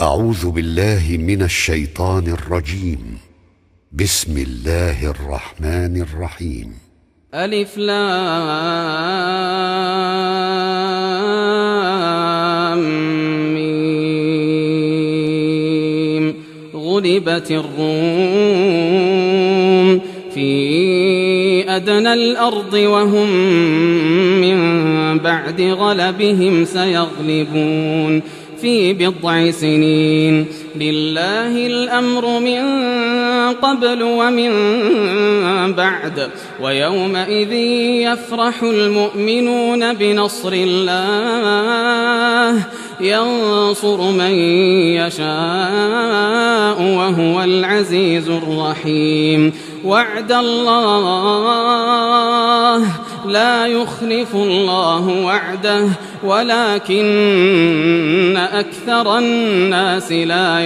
أعوذ بالله من الشيطان الرجيم. بسم الله الرحمن الرحيم. ألف لام ميم. غلبت الروم في أدنى الأرض وهم من بعد غلبهم سيغلبون في بضع سنين. لله الأمر من قبل ومن بعد ويومئذ يفرح المؤمنون بنصر الله ينصر من يشاء وهو العزيز الرحيم. وعد الله لا يخلف الله وعده ولكن أكثر الناس لا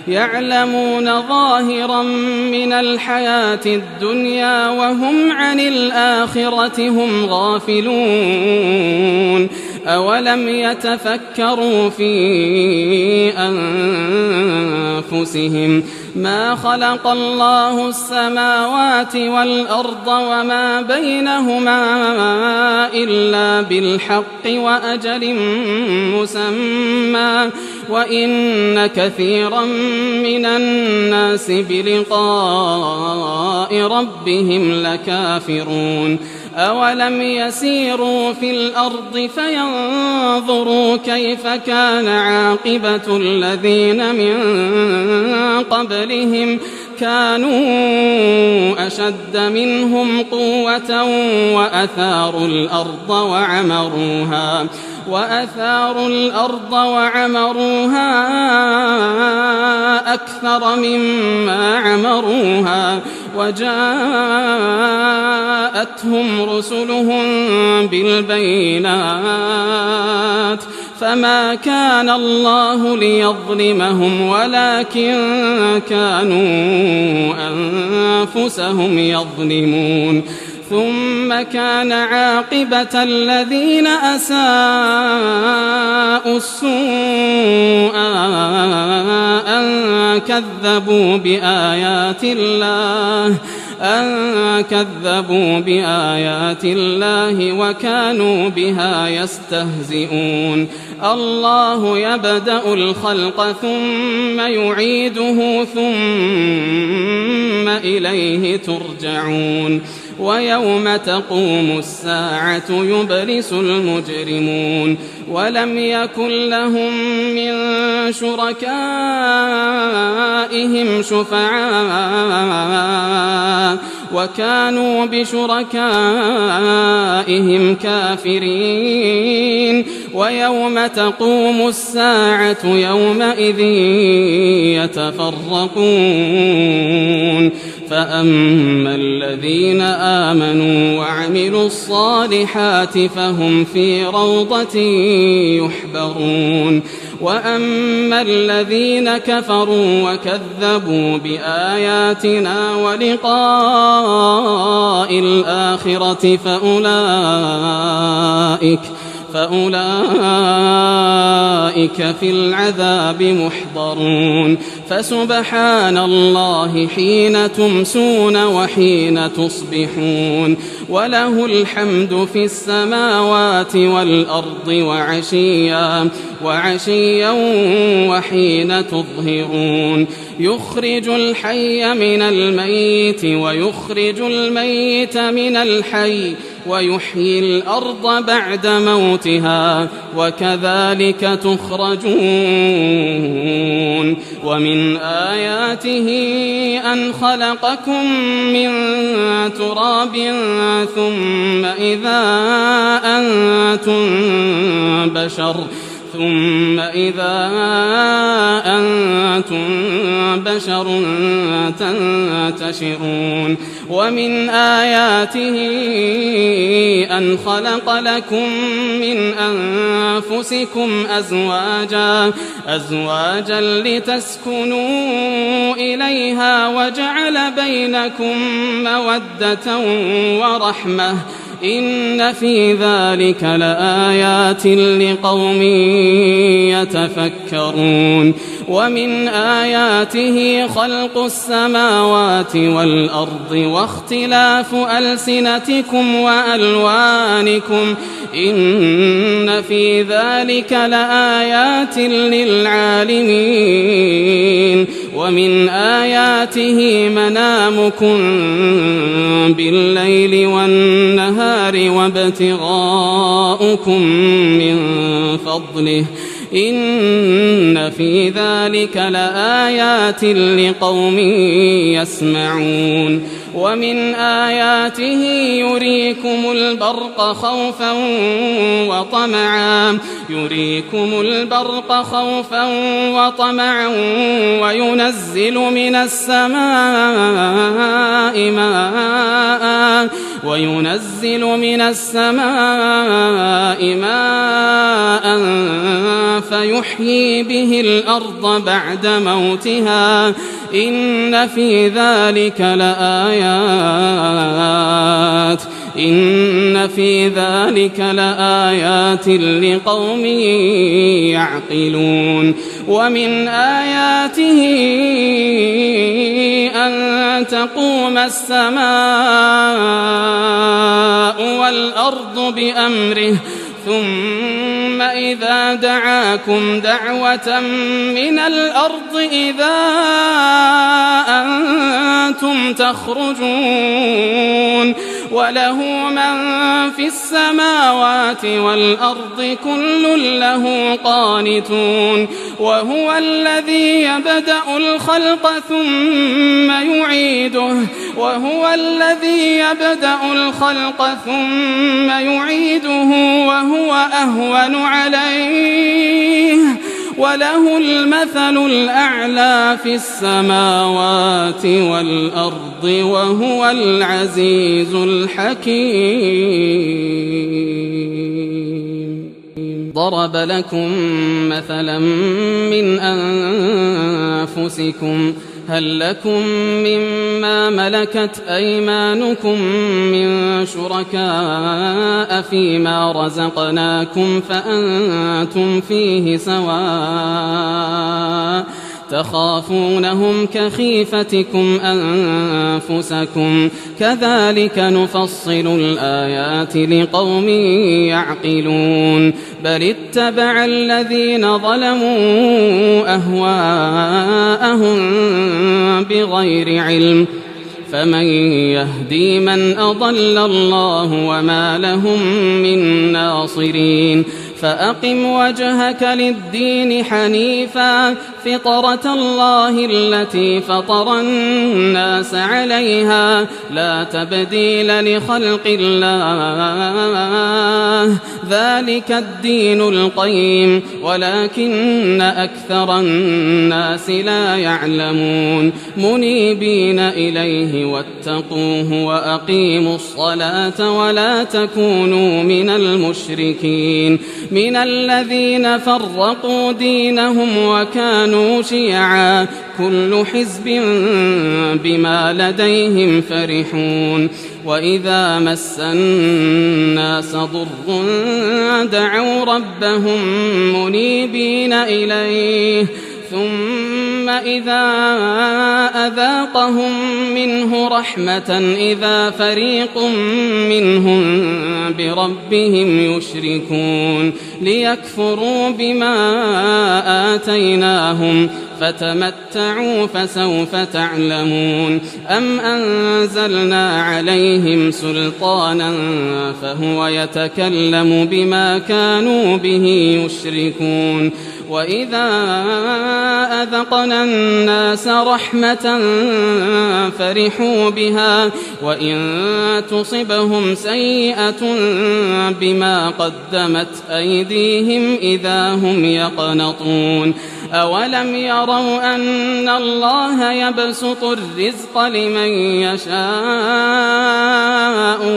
يعلمون ظاهرا من الحياة الدنيا وهم عن الآخرة هم غافلون. أولم يتفكروا في أنفسهم ما خلق الله السماوات والأرض وما بينهما إلا بالحق وأجل مسمى وإن كثيرا من الناس بلقاء ربهم لكافرون. أولم يسيروا في الأرض فينظروا كيف كان عاقبة الذين من قبلهم كانوا أشد منهم قوة وأثاروا الأرض وعمروها أكثر مما عمروها وجاءتهم رسلهم بالبينات فما كان الله ليظلمهم ولكن كانوا أنفسهم يظلمون. ثم كان عاقبة الذين أساءوا السوء أن كذبوا بآيات الله وكانوا بها يستهزئون. الله يبدأ الخلق ثم يعيده ثم إليه ترجعون. ويوم تقوم الساعة يبلس المجرمون ولم يكن لهم من شركائهم شفعاء وكانوا بشركائهم كافرين. ويوم تقوم الساعة يومئذ يتفرقون فأما الذين آمنوا وعملوا الصالحات فهم في روضة يحبرون. وأما الذين كفروا وكذبوا بآياتنا ولقاء الآخرة فأولئك في العذاب محضرون. فسبحان الله حين تمسون وحين تصبحون وله الحمد في السماوات والأرض وعشيا وحين تظهرون. يخرج الحي من الميت ويخرج الميت من الحي ويحيي الأرض بعد موتها وكذلك تخرجون. ومن آياته أن خلقكم من تراب ثم إذا أنتم بشر تنتشرون. ومن آياته أن خلق لكم من أنفسكم أزواجا لتسكنوا إليها وجعل بينكم مودة ورحمة إن في ذلك لآيات لقوم يتفكرون ومن آياته خلق السماوات والأرض واختلاف ألسنتكم وألوانكم إن في ذلك لآيات للعالمين ومن آياته منامكم بالليل والنهار وابتغاؤكم من فضله إن في ذلك لآيات لقوم يسمعون ومن آياته يريكم البرق خوفا وطمعا وينزل من السماء ماء فيحيي به الأرض بعد موتها إن في ذلك لآيات لقوم يعقلون ومن آياته أن تقوم السماء والأرض بأمره ثم إذا دعاكم دعوة من الأرض إذا أنتم تخرجون وله من في السماوات والأرض كل له قانتون وهو الذي يبدأ الخلق ثم يعيده وهو أهون عليه وله المثل الأعلى في السماوات والأرض وهو العزيز الحكيم. ضرب لكم مثلا من أنفسكم هل لكم مما ملكت أيمانكم من شركاء فيما رزقناكم فأنتم فيه سواء تخافونهم كخيفتكم أنفسكم كذلك نفصل الآيات لقوم يعقلون بل اتبع الذين ظلموا أهواءهم بغير علم فمن يهدي من أضل الله وما لهم من ناصرين فأقم وجهك للدين حنيفا فطرة الله التي فطر الناس عليها لا تبديل لخلق الله ذلك الدين القيم ولكن أكثر الناس لا يعلمون منيبين إليه واتقوه وأقيموا الصلاة ولا تكونوا من المشركين من الذين فرقوا دينهم وكانوا شيعا كل حزب بما لديهم فرحون وإذا مس الناس ضر دعوا ربهم منيبين إليه ثم إذا أذاقهم منه رحمة إذا فريق منهم بربهم يشركون ليكفروا بما آتيناهم فتمتعوا فسوف تعلمون أم أنزلنا عليهم سلطانا فهو يتكلم بما كانوا به يشركون وإذا أذقنا الناس رحمة فرحوا بها وإن تصبهم سيئة بما قدمت أيديهم إذا هم يقنطون أولم يروا أن الله يبسط الرزق لمن يشاء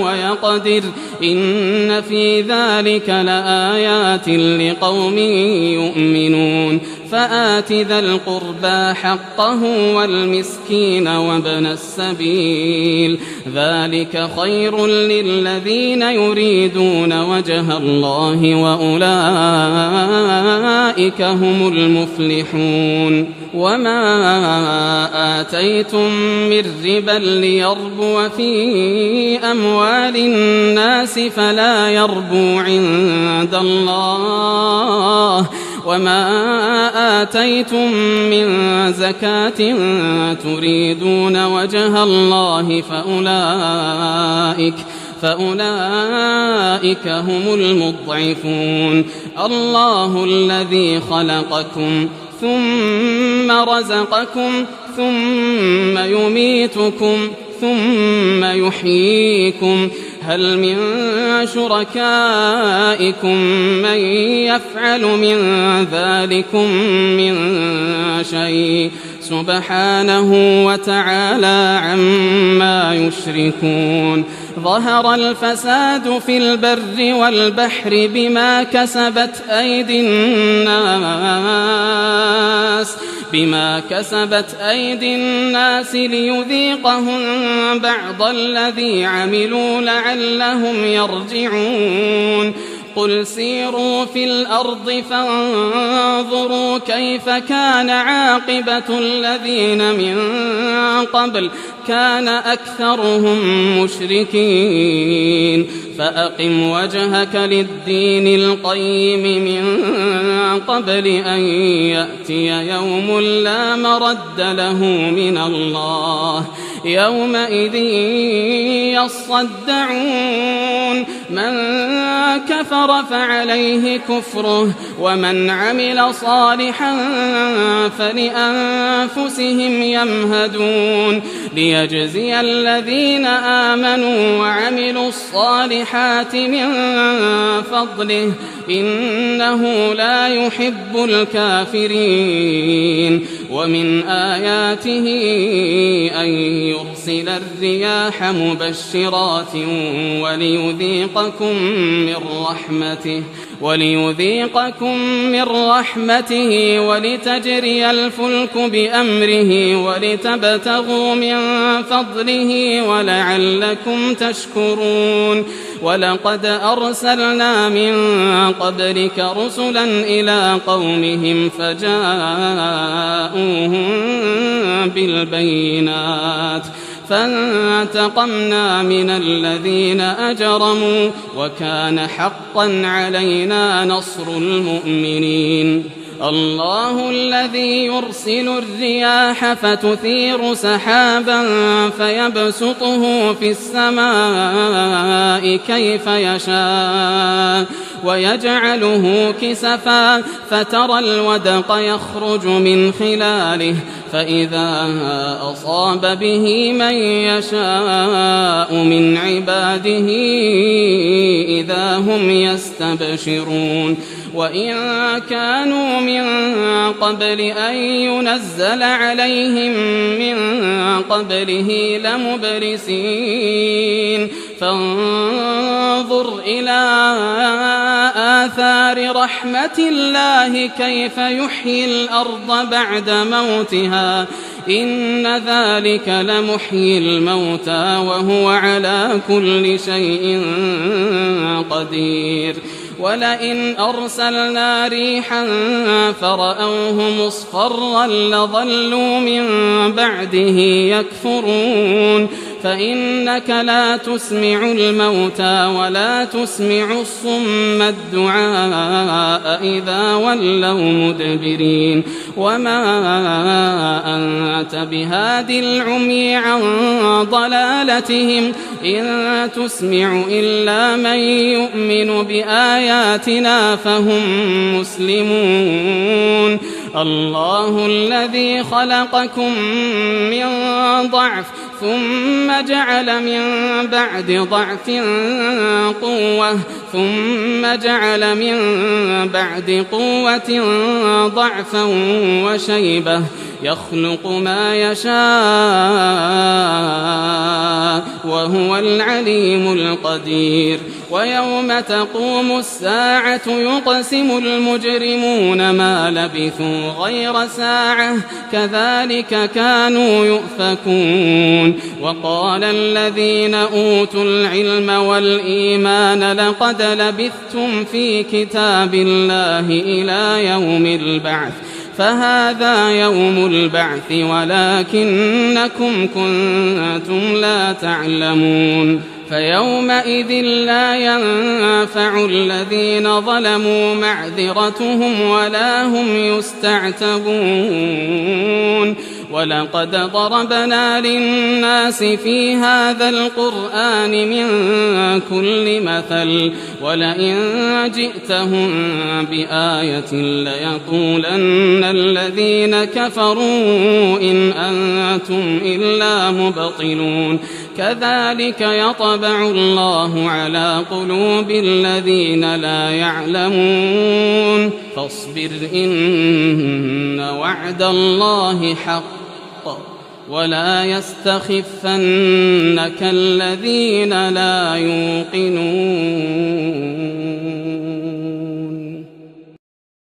ويقدر إن في ذلك لآيات لقوم يؤمنون يؤمنون فآت ذا القربى حقه والمسكين وابن السبيل ذلك خير للذين يريدون وجه الله وأولئك هم المفلحون وما آتيتم من ربا ليربو في أموال الناس فلا يربو عند الله وما آتيتم من زكاة تريدون وجه الله فأولئك هم المضعفون الله الذي خلقكم ثم رزقكم ثم يميتكم ثم يحييكم هل من شركائكم من يفعل من ذلكم من شيء سبحانه وتعالى عما يشركون ظهر الفساد في البر والبحر بما كسبت أيدي الناس ليذيقهم بعض الذي عملوا لعلهم يرجعون قل سيروا في الأرض فانظروا كيف كان عاقبة الذين من قبل كان أكثرهم مشركين فأقم وجهك للدين القيم من قبل أن يأتي يوم لا مرد له من الله يومئذ يصدعون من كفر فعليه كفره ومن عمل صالحا فلأنفسهم يمهدون ليجزي الذين آمنوا وعملوا الصالحات من فضله إنه لا يحب الكافرين ومن آياته أن يرسل الرياح مبشرات وليذيقكم من رحمته ولتجري الفلك بأمره ولتبتغوا من فضله ولعلكم تشكرون ولقد أرسلنا من قبلك رسلا إلى قومهم فجاءوهم بالبينات فانتقمنا من الذين أجرموا وكان حقا علينا نصر المؤمنين الله الذي يرسل الرياح فتثير سحابا فيبسطه في السماء كيف يشاء ويجعله كسفا فترى الودق يخرج من خلاله فإذا أصاب به من يشاء من عباده إذا هم يستبشرون وإن كانوا من قبل أن ينزل عليهم من قبله لمبلسين فانظر إلى آثار رحمة الله كيف يحيي الأرض بعد موتها إن ذلك لمحيي الموتى وهو على كل شيء قدير ولئن أرسلنا ريحا فرأوه مصفرا لظلوا من بعده يكفرون فإنك لا تسمع الموتى ولا تسمع الصم الدعاء إذا ولوا مدبرين وما أنت بهاد العمي عن ضلالتهم إن تسمع إلا من يؤمن بآياتنا فهم مسلمون الله الذي خلقكم من ضعف ثم جعل من بعد ضعف قوة ثم جعل من بعد قوة ضعفا وشيبة يخلق ما يشاء وهو العليم القدير ويوم تقوم الساعة يقسم المجرمون ما لبثوا غير ساعة كذلك كانوا يؤفكون وقال الذين أوتوا العلم والإيمان لقد لبثتم في كتاب الله إلى يوم البعث فهذا يوم البعث ولكنكم كنتم لا تعلمون فيومئذ لا ينفع الذين ظلموا معذرتهم ولا هم يستعتبون ولقد ضربنا للناس في هذا القرآن من كل مثل ولئن جئتهم بآية ليقولن الذين كفروا إن أنتم إلا مبطلون كذلك يطبع الله على قلوب الذين لا يعلمون فاصبر إن وعد الله حق ولا يستخفنك الذين لا يوقنون